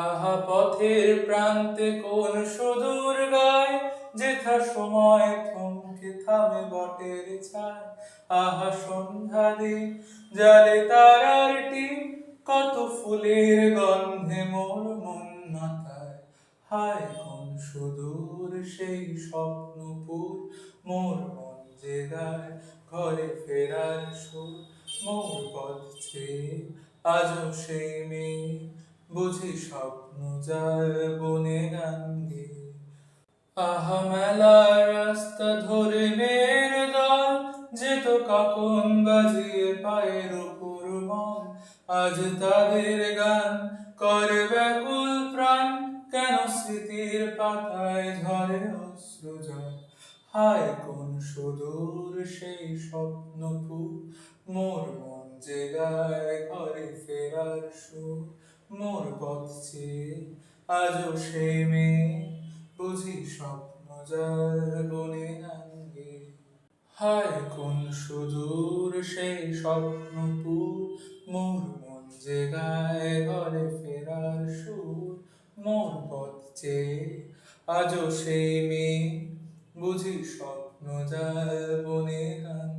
আহা পথের প্রান্তে কোন সুদূর গায়, যেথা সময় থমকে থামে বটের ছায়। আহা সন্ধ্যা দিন জালে তারার টিম, কত ফুলের গন্ধে মোর মন মাতায়। হায় কোন সুদূর সেই স্বপ্নপুর, মোর মন যে গায় ঘরে ফেরার সুর। মোর পথ চেয়ে আজও সেই মেয়ে, বুঝি স্বপ্ন যায় বনে গান গেয়ে। আহা মেলার রাস্তা ধরে মেয়ের দল, যেত কাকন বাজিয়ে পায়ের উপর মল। আজ তাদের গান করে ব্যাকুল প্রাণ, কেন স্মৃতির পাতায় ঝরে অশ্রু জল। হায় কোন সুদূর সেই স্বপ্নপুর, মোর মন যে গায় ঘরে ফেরার সুর। মোর পথ চেয়ে আজও সেই মেয়ে, বুঝি স্বপ্ন যায় বনে গান গেয়ে। হায় কোন সুদূর সেই স্বপ্নপুর, মোর মন যে গায় ঘরে ফেরার সুর। মোর পথ চেয়ে আজও সেই মেয়ে, বুঝি স্বপ্ন যায় বনে গান